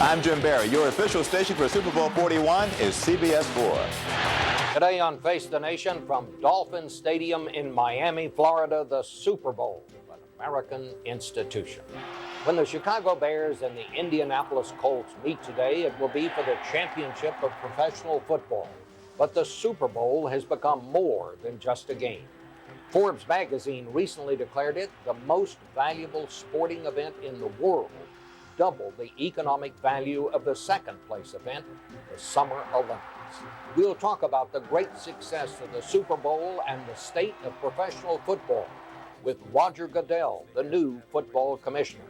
I'm Jim Barry. Your official station for Super Bowl 41 is CBS 4. Today on Face the Nation from Dolphin Stadium in Miami, Florida, the Super Bowl, an American institution. When the Chicago Bears and the Indianapolis Colts meet today, it will be for the championship of professional football. But the Super Bowl has become more than just a game. Forbes magazine recently declared it the most valuable sporting event in the world, double the economic value of the second-place event, the Summer Olympics. We'll talk about the great success of the Super Bowl and the state of professional football with Roger Goodell, the new football commissioner.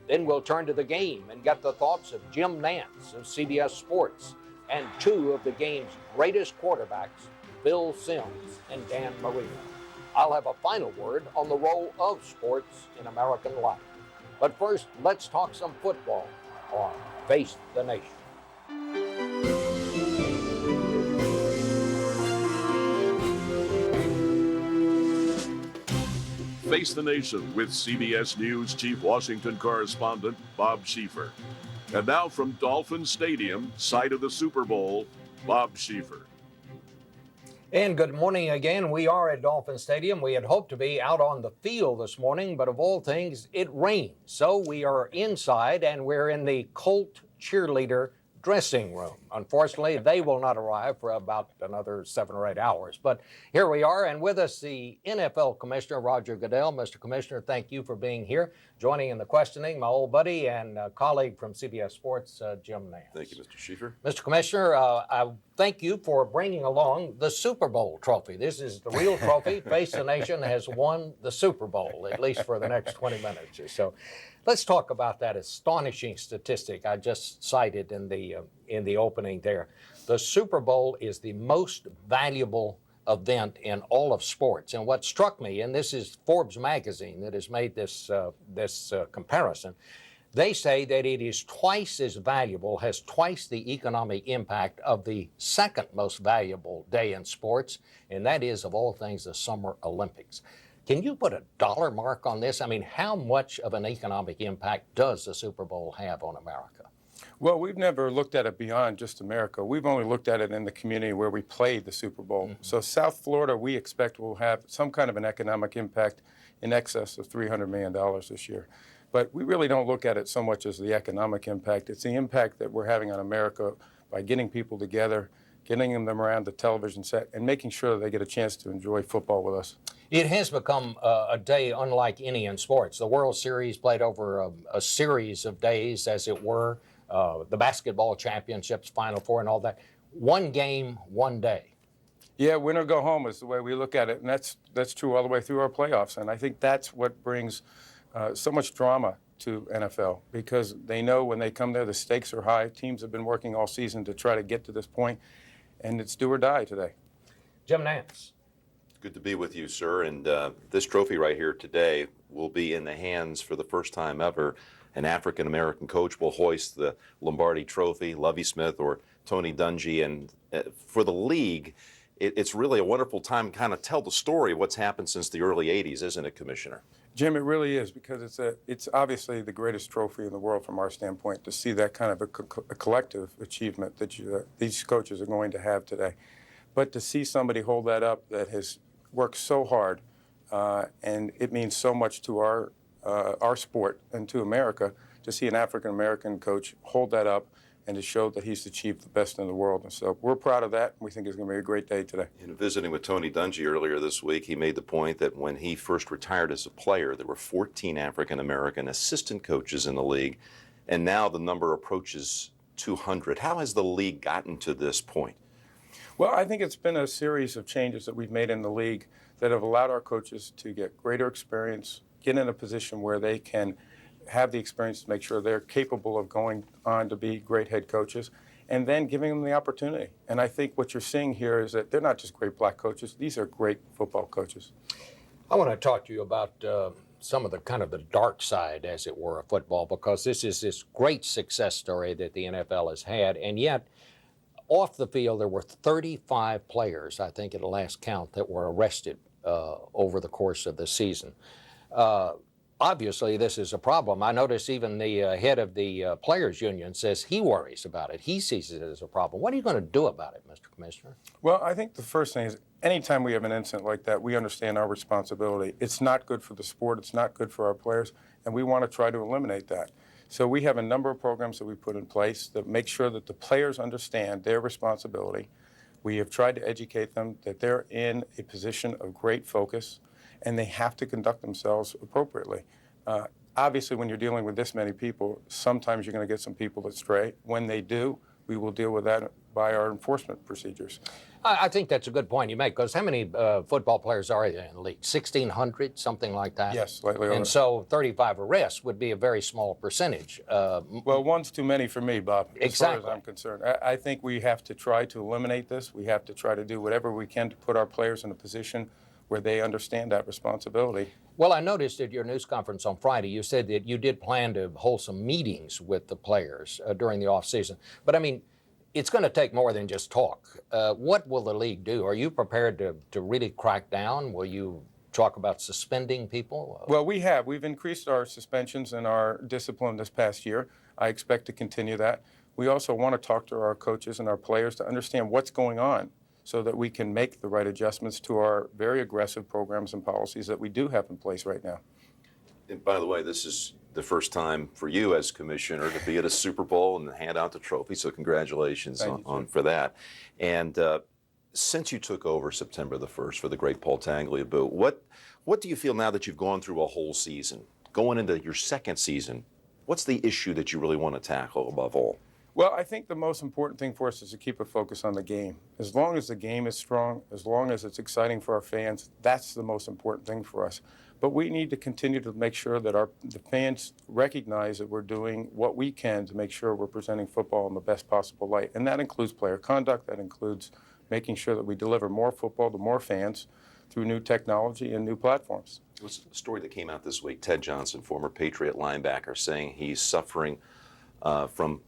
Then we'll turn to the game and get the thoughts of Jim Nantz of CBS Sports and two of the game's greatest quarterbacks, Bill Sims and Dan Marino. I'll have a final word on the role of sports in American life. But first, let's talk some football on Face the Nation. Face the Nation with CBS News Chief Washington Correspondent Bob Schieffer. And now from Dolphin Stadium, site of the Super Bowl, Bob Schieffer. And good morning again. We are at Dolphin Stadium. We had hoped to be out on the field this morning, but of all things, it rained. So we are inside and we're in the Colt cheerleader dressing room. Unfortunately, they will not arrive for about another 7 or 8 hours. But here we are, and with us the NFL Commissioner, Roger Goodell. Mr. Commissioner, thank you for being here. Joining in the questioning, my old buddy and colleague from CBS Sports, Jim Nantz. Thank you, Mr. Schieffer. Mr. Commissioner, I thank you for bringing along the Super Bowl trophy. This is the real trophy. Face the Nation has won the Super Bowl, at least for the next 20 minutes or so. Let's talk about that astonishing statistic I just cited in the opening there. The Super Bowl is the most valuable event in all of sports. And what struck me, and this is Forbes magazine that has made this comparison, they say that it is twice as valuable, has twice the economic impact of the second most valuable day in sports, and that is, of all things, the Summer Olympics. Can you put a dollar mark on this? I mean, how much of an economic impact does the Super Bowl have on America? Well, we've never looked at it beyond just America. We've only looked at it in the community where we played the Super Bowl. Mm-hmm. So South Florida, we expect, will have some kind of an economic impact in excess of $300 million this year. But we really don't look at it so much as the economic impact. It's the impact that we're having on America by getting people together, getting them around the television set, and making sure that they get a chance to enjoy football with us. It has become a day unlike any in sports. The World Series played over a series of days, as it were. The basketball championships, Final Four, and all that. One game, one day. Yeah, win or go home is the way we look at it, and that's true all the way through our playoffs. And I think that's what brings so much drama to NFL, because they know when they come there, the stakes are high. Teams have been working all season to try to get to this point, and it's do or die today. Jim Nantz. Good to be with you, sir. And this trophy right here today will be in the hands for the first time ever. An African-American coach will hoist the Lombardi Trophy, Lovie Smith or Tony Dungy. And for the league, it's really a wonderful time to kind of tell the story of what's happened since the early 80s, isn't it, Commissioner? Jim, it really is, because it's obviously the greatest trophy in the world from our standpoint, to see that kind of a collective achievement that these coaches are going to have today. But to see somebody hold that up that has worked so hard, and it means so much to our sport and to America, to see an African-American coach hold that up and to show that he's achieved the best in the world. And so we're proud of that. We think it's going to be a great day today. In visiting with Tony Dungy earlier this week, he made the point that when he first retired as a player, there were 14 African-American assistant coaches in the league, and now the number approaches 200. How has the league gotten to this point? Well, I think it's been a series of changes that we've made in the league that have allowed our coaches to get greater experience, get in a position where they can have the experience to make sure they're capable of going on to be great head coaches, and then giving them the opportunity. And I think what you're seeing here is that they're not just great black coaches, these are great football coaches. I want to talk to you about some of the kind of the dark side, as it were, of football, because this is this great success story that the NFL has had, and yet off the field there were 35 players, I think at the last count, that were arrested over the course of the season. obviously this is a problem. I notice even the head of the Players Union says he worries about it. He sees it as a problem. What are you going to do about it, Mr. Commissioner? Well, I think the first thing is anytime we have an incident like that, we understand our responsibility. It's not good for the sport. It's not good for our players, and we want to try to eliminate that. So we have a number of programs that we put in place that make sure that the players understand their responsibility. We have tried to educate them that they're in a position of great focus, and they have to conduct themselves appropriately. Obviously, when you're dealing with this many people, sometimes you're going to get some people that stray. When they do, we will deal with that by our enforcement procedures. I think that's a good point you make, because how many football players are there in the league? 1,600, something like that? Yes, slightly over. And so 35 arrests would be a very small percentage. Well, one's too many for me, Bob, as Exactly. far as I'm concerned. I think we have to try to eliminate this. We have to try to do whatever we can to put our players in a position where they understand that responsibility. Well, I noticed at your news conference on Friday, you said that you did plan to hold some meetings with the players during the offseason. But, I mean, it's going to take more than just talk. What will the league do? Are you prepared to really crack down? Will you talk about suspending people? Well, we have. We've increased our suspensions and our discipline this past year. I expect to continue that. We also want to talk to our coaches and our players to understand what's going on so that we can make the right adjustments to our very aggressive programs and policies that we do have in place right now. And by the way, this is the first time for you as commissioner to be at a Super Bowl and hand out the trophy, so congratulations on for that. And since you took over September the 1st for the great Paul Tagliabue, what do you feel now that you've gone through a whole season? Going into your second season, what's the issue that you really want to tackle above all? Well, I think the most important thing for us is to keep a focus on the game. As long as the game is strong, as long as it's exciting for our fans, that's the most important thing for us. But we need to continue to make sure that the fans recognize that we're doing what we can to make sure we're presenting football in the best possible light. And that includes player conduct. That includes making sure that we deliver more football to more fans through new technology and new platforms. It was a story that came out this week. Ted Johnson, former Patriot linebacker, saying he's suffering from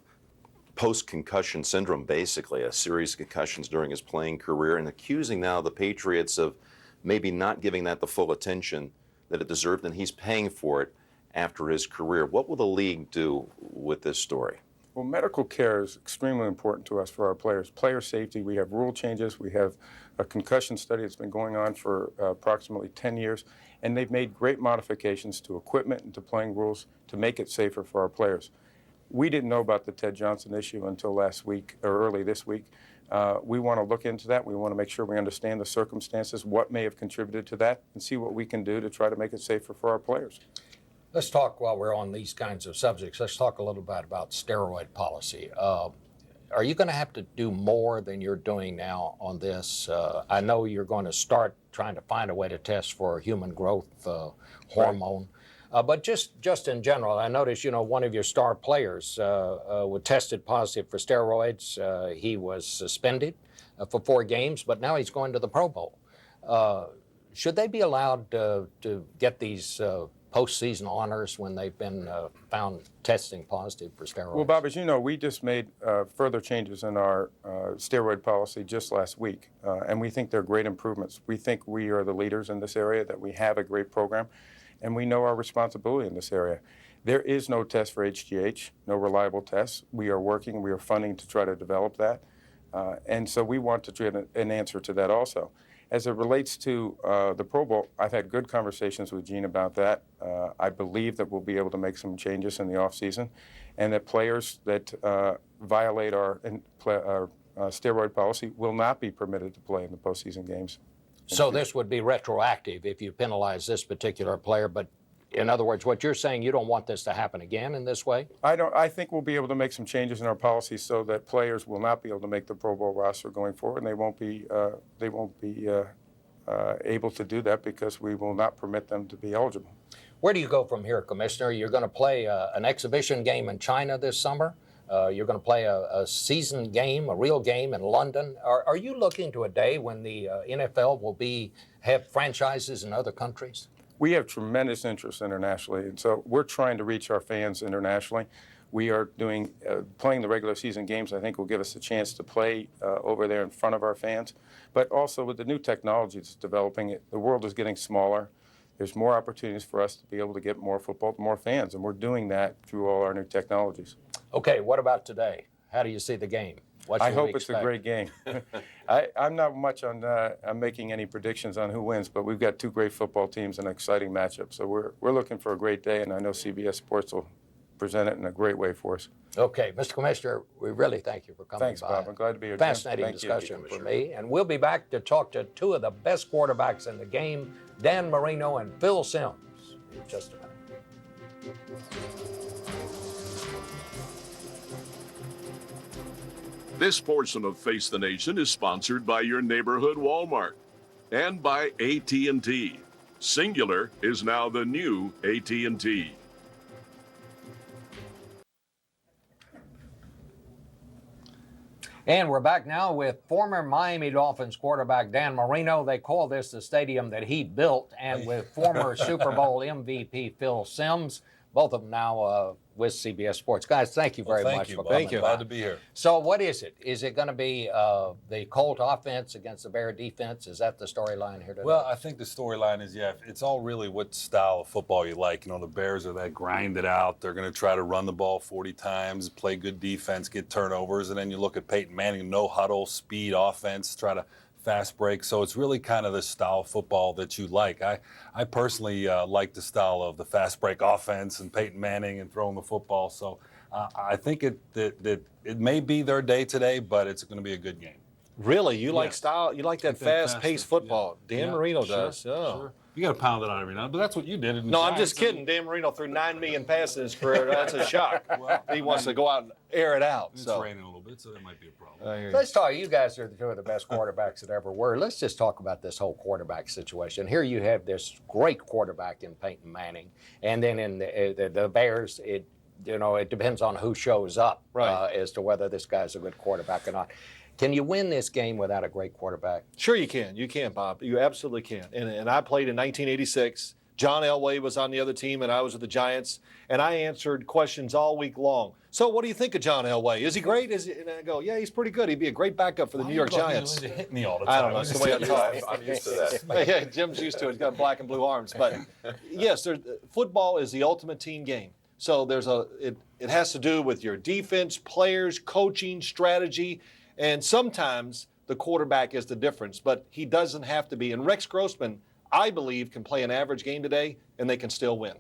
post-concussion syndrome, basically, a series of concussions during his playing career, and accusing now the Patriots of maybe not giving that the full attention that it deserved, and he's paying for it after his career. What will the league do with this story? Well, medical care is extremely important to us for our players. Player safety, we have rule changes. We have a concussion study that's been going on for approximately 10 years, and they've made great modifications to equipment and to playing rules to make it safer for our players. We didn't know about the Ted Johnson issue until last week or early this week. We want to look into that. We want to make sure we understand the circumstances, what may have contributed to that, and see what we can do to try to make it safer for our players. Let's talk, while we're on these kinds of subjects, let's talk a little bit about steroid policy. Are you going to have to do more than you're doing now on this? I know you're going to start trying to find a way to test for human growth hormone. Right. But just in general, I noticed, one of your star players was tested positive for steroids. He was suspended for 4 games, but now he's going to the Pro Bowl. Should they be allowed to get these postseason honors when they've been found testing positive for steroids? Well, Bob, as you know, we just made further changes in our steroid policy just last week, and we think they're great improvements. We think we are the leaders in this area, that we have a great program, and we know our responsibility in this area. There is no test for HGH, no reliable test. We are working, we are funding to try to develop that, and so we want to get an answer to that also. As it relates to the Pro Bowl, I've had good conversations with Gene about that. I believe that we'll be able to make some changes in the offseason, and that players that violate our steroid policy will not be permitted to play in the postseason games. So this would be retroactive if you penalize this particular player, but in other words, what you're saying, you don't want this to happen again in this way? I think we'll be able to make some changes in our policy so that players will not be able to make the Pro Bowl roster going forward, and they won't be able to do that because we will not permit them to be eligible. Where do you go from here, Commissioner? You're going to play an exhibition game in China this summer. You're going to play a season game, a real game in London. Are you looking to a day when the NFL will have franchises in other countries? We have tremendous interest internationally, and so we're trying to reach our fans internationally. We are doing playing the regular season games. I think will give us a chance to play over there in front of our fans. But also with the new technology that's developing, the world is getting smaller. there's more opportunities for us to be able to get more football to more fans, and we're doing that through all our new technologies. Okay, what about today? How do you see the game? What I should we hope it's a expect? great game. I'm not much on making any predictions on who wins, but we've got two great football teams and an exciting matchup. So we're looking for a great day, and I know CBS Sports will present it in a great way for us. Okay, Mr. Commissioner, we really thank you for coming Thanks, by. Bob. I'm glad to be here. Jim. Fascinating Thank you. discussion for me. And we'll be back to talk to two of the best quarterbacks in the game, Dan Marino and Phil Simms, in just a minute. This portion of Face the Nation is sponsored by your neighborhood Walmart and by AT&T. Singular is now the new AT&T. And we're back now with former Miami Dolphins quarterback Dan Marino. They call this the stadium that he built. And with former Super Bowl MVP Phil Simms, both of them now with CBS Sports. Guys, thank you very much for coming. Thank you. Glad to be here. So what is it? Is it going to be the Colt offense against the Bear defense? Is that the storyline here today? Well, I think the storyline is, it's all really what style of football you like. You know, the Bears are that grinded out. They're going to try to run the ball 40 times, play good defense, get turnovers. And then you look at Peyton Manning, no huddle, speed offense, try to fast break. So it's really kind of the style of football that you like. I personally like the style of the fast break offense and Peyton Manning and throwing the football. So I think it may be their day today, but it's going to be a good game. Really? You like style? You like that fast-paced football? Yeah. Dan Marino Sure, does. Sure. You got to pound it out every now, but that's what you did. No, I'm just kidding. Dan Marino threw 9 million passes in his career. That's a shock. Well, He wants to go out and air it out. It's So raining a little bit, so that might be a problem. Let's talk. You guys are two of the best quarterbacks that ever were. Let's just talk about this whole quarterback situation. Here you have this great quarterback in Peyton Manning, and then in the Bears, it depends on who shows up as to whether this guy's a good quarterback or not. Can you win this game without a great quarterback? sure you can. You can, Bob. You absolutely can. And I played in 1986. John Elway was on the other team, and I was with the Giants. And I answered questions all week long. So what do you think of John Elway? Is he great? And I go, yeah, he's pretty good. He'd be a great backup for the New York Giants. You hit me all the time. I don't know. It's the way I talk. I'm used to that. Yeah, Jim's used to it. He's got black and blue arms. But yes, football is the ultimate team game. So it has to do with your defense, players, coaching, strategy, and sometimes the quarterback is the difference, but he doesn't have to be. And Rex Grossman, I believe, can play an average game today, and they can still win.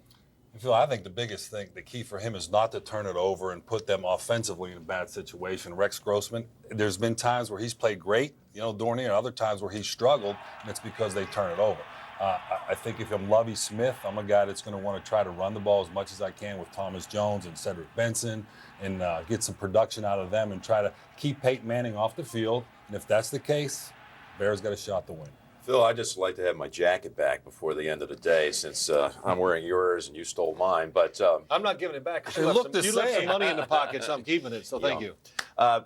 Phil, I think the biggest thing, the key for him is not to turn it over and put them offensively in a bad situation. Rex Grossman, there's been times where he's played great, during the year, and other times where he's struggled, and it's because they turn it over. I think if I'm Lovie Smith, I'm a guy that's going to want to try to run the ball as much as I can with Thomas Jones and Cedric Benson and get some production out of them and try to keep Peyton Manning off the field. And if that's the case, Bears got a shot to win. Phil, I'd just like to have my jacket back before the end of the day since I'm wearing yours and you stole mine. But I'm not giving it back. It looked the You left some same. money in the pocket, so I'm keeping it. So thank you.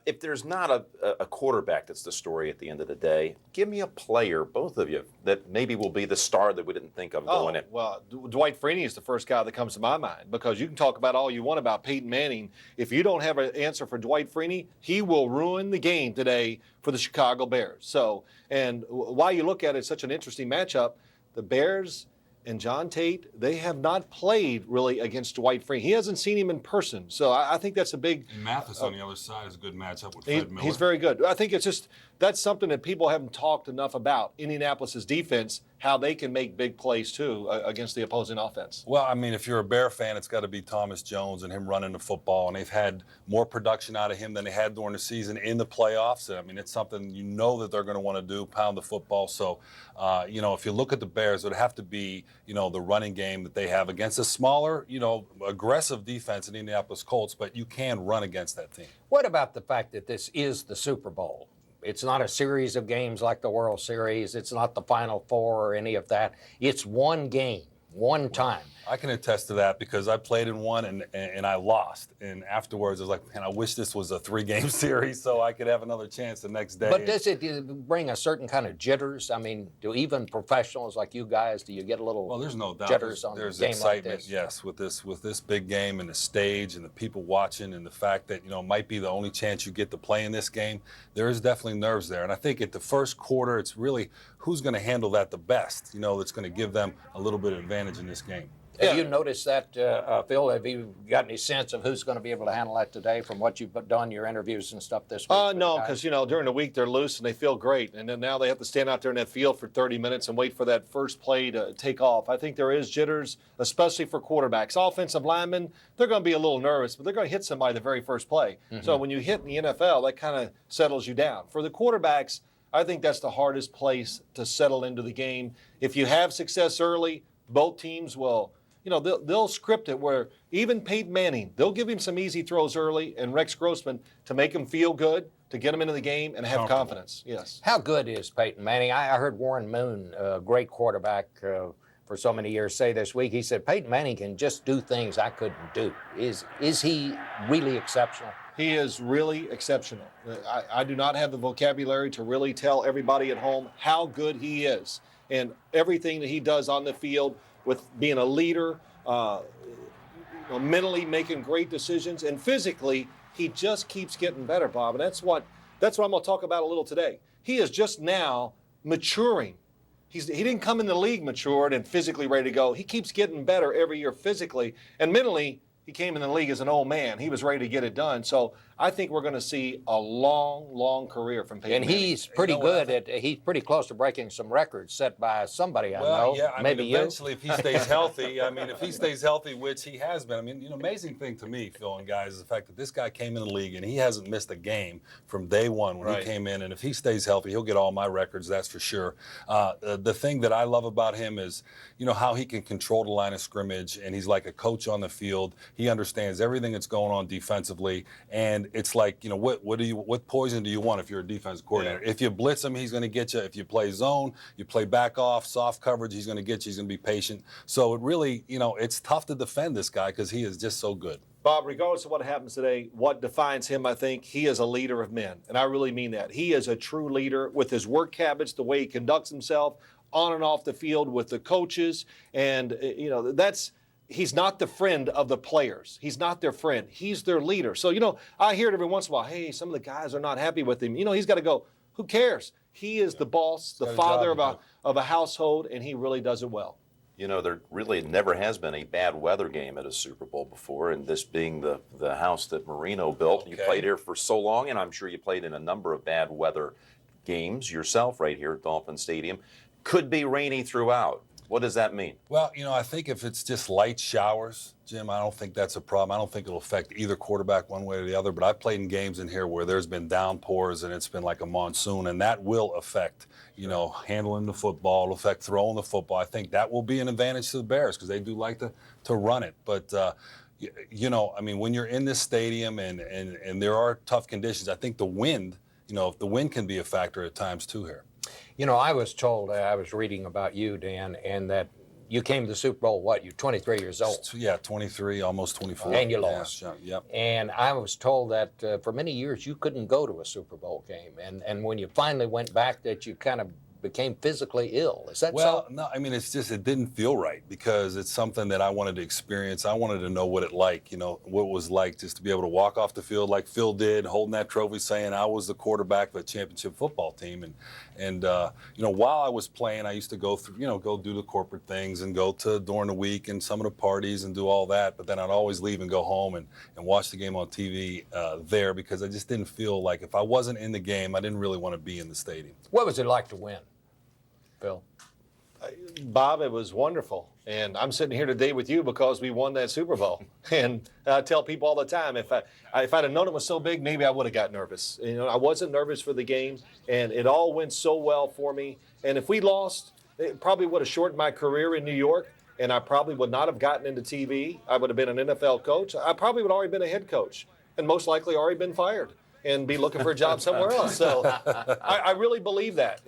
if there's not a quarterback that's the story at the end of the day, give me a player, both of you, that maybe will be the star that we didn't think of going in. Well, Dwight Freeney is the first guy that comes to my mind because you can talk about all you want about Peyton Manning. If you don't have an answer for Dwight Freeney, he will ruin the game today for the Chicago Bears. So, and why you look at it, it's such an interesting matchup. The Bears and John Tate, they have not played really against Dwight Freeney. He hasn't seen him in person. So I think that's a big... And Mathis on the other side is a good matchup with Fred Miller. He's very good. I think it's just, that's something that people haven't talked enough about. Indianapolis's defense, how they can make big plays too against the opposing offense. Well, I mean, if you're a Bear fan, it's got to be Thomas Jones and him running the football. And they've had more production out of him than they had during the season in the playoffs. I mean, it's something you know that they're going to want to do, pound the football. So, if you look at the Bears, it would have to be, the running game that they have against a smaller, aggressive defense in Indianapolis Colts. But you can run against that team. What about the fact that this is the Super Bowl? It's not a series of games like the World Series. It's not the Final Four or any of that. It's one game. one time. I can attest to that because I played in one and I lost. And afterwards, I was like, man, I wish this was a 3-game series so I could have another chance the next day. But does it bring a certain kind of jitters? I mean, do even professionals like you guys, do you get a little There's no doubt. jitters on There's a game excitement, like this? yes, with this big game and the stage and the people watching and the fact that, it might be the only chance you get to play in this game. There is definitely nerves there. And I think at the first quarter, it's really who's going to handle that the best, that's going to give them a little bit of advantage in this game. Have you noticed that, Phil? Have you got any sense of who's going to be able to handle that today from what you've done, your interviews and stuff this week? No, because, during the week they're loose and they feel great. And then now they have to stand out there in that field for 30 minutes and wait for that first play to take off. I think there is jitters, especially for quarterbacks. Offensive linemen, they're going to be a little nervous, but they're going to hit somebody the very first play. Mm-hmm. So when you hit in the NFL, that kind of settles you down. For the quarterbacks, I think that's the hardest place to settle into the game. If you have success early, both teams will – they'll script it where even Peyton Manning, they'll give him some easy throws early and Rex Grossman to make him feel good, to get him into the game and have confidence. Yes. How good is Peyton Manning? I heard Warren Moon, a great quarterback for so many years, say this week, he said, Peyton Manning can just do things I couldn't do. Is he really exceptional? He is really exceptional. I do not have the vocabulary to really tell everybody at home how good he is. And everything that he does on the field, with being a leader, mentally making great decisions, and physically, he just keeps getting better, Bob. And that's what I'm going to talk about a little today. He is just now maturing. He didn't come in the league matured and physically ready to go. He keeps getting better every year physically, and mentally, he came in the league as an old man. He was ready to get it done. So I think we're going to see a long, long career from Peyton Manning. And he's pretty good he's pretty close to breaking some records set by somebody I know. Yeah, maybe eventually, if he stays healthy, if he stays healthy, which he has been. Amazing thing to me, Phil and guys, is the fact that this guy came in the league and he hasn't missed a game from day one when he came in. And if he stays healthy, he'll get all my records, that's for sure. The thing that I love about him is, how he can control the line of scrimmage, and he's like a coach on the field. He understands everything that's going on defensively, and it's like, what poison do you want if you're a defensive coordinator? Yeah. If you blitz him, he's going to get you. If you play zone, you play back off, soft coverage, he's going to get you. He's going to be patient. So it really, it's tough to defend this guy because he is just so good. Bob, regardless of what happens today, what defines him, I think, he is a leader of men. And I really mean that. He is a true leader with his work habits, the way he conducts himself on and off the field with the coaches. And, he's not the friend of the players. He's not their friend. He's their leader. So, I hear it every once in a while, hey, some of the guys are not happy with him. He's got to go, who cares? He is the boss, the father of a household, and he really does it well. There really never has been a bad weather game at a Super Bowl before, and this being the house that Marino built. Okay. You played here for so long, and I'm sure you played in a number of bad weather games yourself right here at Dolphin Stadium. Could be rainy throughout. What does that mean? Well, I think if it's just light showers, Jim, I don't think that's a problem. I don't think it'll affect either quarterback one way or the other. But I've played in games in here where there's been downpours and it's been like a monsoon, and that will affect, handling the football, it'll affect throwing the football. I think that will be an advantage to the Bears because they do like to run it. But, when you're in this stadium and there are tough conditions, I think the wind, if the wind can be a factor at times too here. I was told, I was reading about you, Dan, and that you came to the Super Bowl, you're 23 years old. Yeah, 23, almost 24. And you lost. Yeah, yep. And I was told that for many years you couldn't go to a Super Bowl game. And when you finally went back, that you kind of became physically ill. Is that so? Well, no, it's just it didn't feel right because it's something that I wanted to experience. I wanted to know what it what it was like just to be able to walk off the field like Phil did, holding that trophy, saying I was the quarterback of a championship football team. And while I was playing, I used to go through, go do the corporate things and go to during the week and some of the parties and do all that. But then I'd always leave and go home and watch the game on TV there because I just didn't feel like if I wasn't in the game, I didn't really want to be in the stadium. What was it like to win, Phil? Bob, it was wonderful. And I'm sitting here today with you because we won that Super Bowl. And I tell people all the time, if I'd have known it was so big, maybe I would have got nervous. I wasn't nervous for the game, and it all went so well for me. And if we lost, it probably would have shortened my career in New York, and I probably would not have gotten into TV. I would have been an NFL coach. I probably would have already been a head coach, and most likely already been fired and be looking for a job somewhere else. So I really believe that.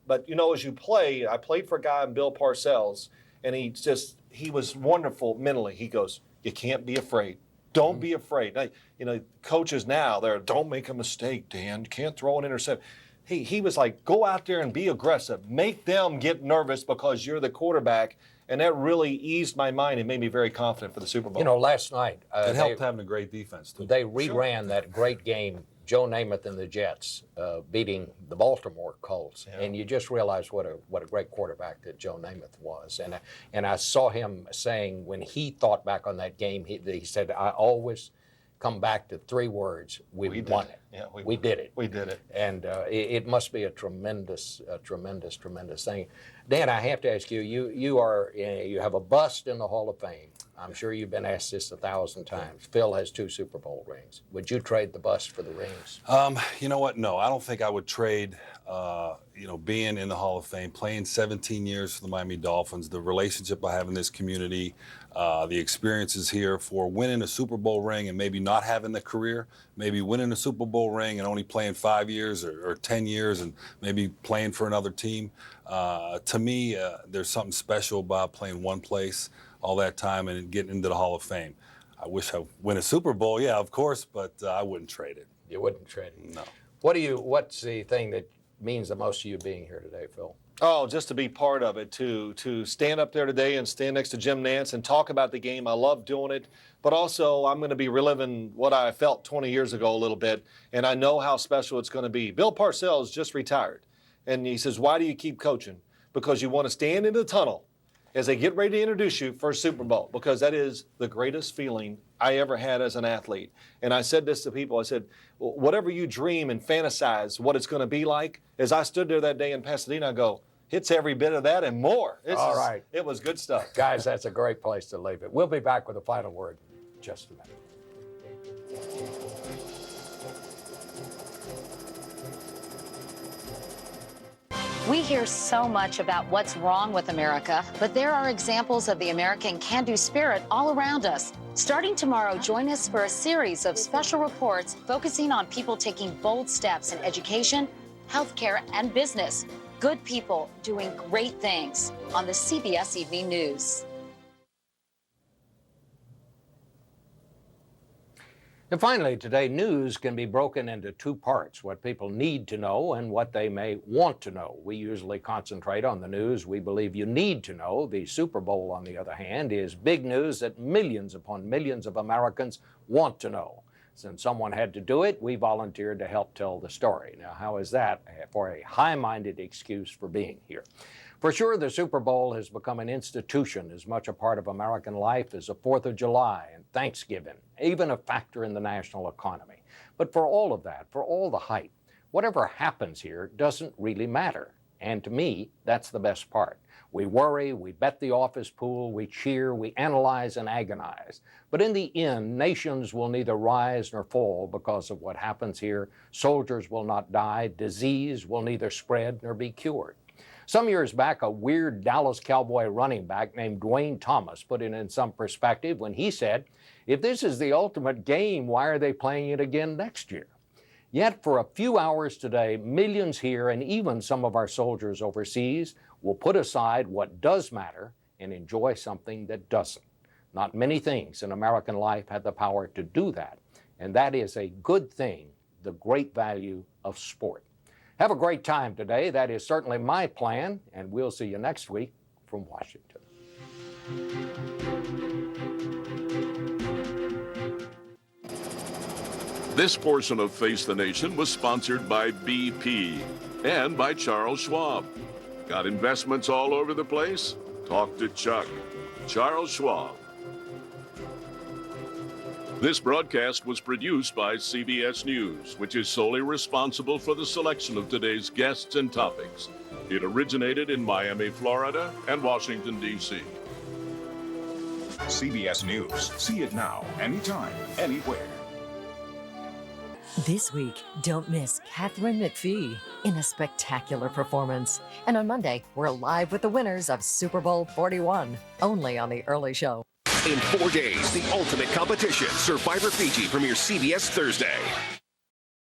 But as you play, I played for a guy, Bill Parcells, and he was wonderful mentally. He goes, you can't be afraid. Don't be afraid. Now, coaches now, don't make a mistake, Dan. You can't throw an interception. He was like, go out there and be aggressive. Make them get nervous because you're the quarterback. And that really eased my mind and made me very confident for the Super Bowl. Last night, It helped having a great defense, too. they reran that great game, Joe Namath and the Jets beating the Baltimore Colts, and you just realize what a great quarterback that Joe Namath was. And I saw him saying when he thought back on that game, he said, I always come back to three words: we won it. Yeah, we did it. We did it. And it must be a tremendous thing. Dan, I have to ask you, you have a bust in the Hall of Fame. I'm sure you've been asked this 1,000 times. Phil has 2 Super Bowl rings. Would you trade the bust for the rings? You know what? No, I don't think I would trade, being in the Hall of Fame, playing 17 years for the Miami Dolphins, the relationship I have in this community, the experiences here for winning a Super Bowl ring and maybe not having the career, maybe winning a Super Bowl ring and only playing 5 years or 10 years and maybe playing for another team. To me, there's something special about playing one place all that time and getting into the Hall of Fame. I wish I win a Super Bowl, yeah, of course, but I wouldn't trade it. You wouldn't trade it? No. What's the thing that means the most to you being here today, Phil? Oh, just to be part of it, to stand up there today and stand next to Jim Nantz and talk about the game. I love doing it, but also I'm going to be reliving what I felt 20 years ago a little bit, and I know how special it's going to be. Bill Parcells just retired, and he says, why do you keep coaching? Because you want to stand in the tunnel as they get ready to introduce you for a Super Bowl, because that is the greatest feeling I ever had as an athlete. And I said this to people, I said, whatever you dream and fantasize what it's going to be like, as I stood there that day in Pasadena, I go, it's every bit of that and more. All right. It was good stuff. Guys, that's a great place to leave it. We'll be back with a final word in just a minute. We hear so much about what's wrong with America, but there are examples of the American can-do spirit all around us. Starting tomorrow, join us for a series of special reports focusing on people taking bold steps in education, healthcare, and business. Good people doing great things on the CBS Evening News. And finally, today, news can be broken into 2 parts: what people need to know and what they may want to know. We usually concentrate on the news we believe you need to know. The Super Bowl, on the other hand, is big news that millions upon millions of Americans want to know. Since someone had to do it, we volunteered to help tell the story. Now, how is that for a high-minded excuse for being here? For sure, the Super Bowl has become an institution, as much a part of American life as the 4th of July and Thanksgiving, even a factor in the national economy. But for all of that, for all the hype, whatever happens here doesn't really matter. And to me, that's the best part. We worry, we bet the office pool, we cheer, we analyze and agonize. But in the end, nations will neither rise nor fall because of what happens here. Soldiers will not die. Disease will neither spread nor be cured. Some years back, a weird Dallas Cowboy running back named Dwayne Thomas put it in some perspective when he said, if this is the ultimate game, why are they playing it again next year? Yet for a few hours today, millions here and even some of our soldiers overseas will put aside what does matter and enjoy something that doesn't. Not many things in American life have the power to do that, and that is a good thing, the great value of sport. Have a great time today. That is certainly my plan, and we'll see you next week from Washington. This portion of Face the Nation was sponsored by BP and by Charles Schwab. Got investments all over the place? Talk to Chuck. Charles Schwab. This broadcast was produced by CBS News, which is solely responsible for the selection of today's guests and topics. It originated in Miami, Florida, and Washington, D.C. CBS News. See it now, anytime, anywhere. This week, don't miss Katharine McPhee in a spectacular performance. And on Monday, we're live with the winners of Super Bowl 41, only on The Early Show. In 4 days, the ultimate competition, Survivor Fiji, premieres CBS Thursday.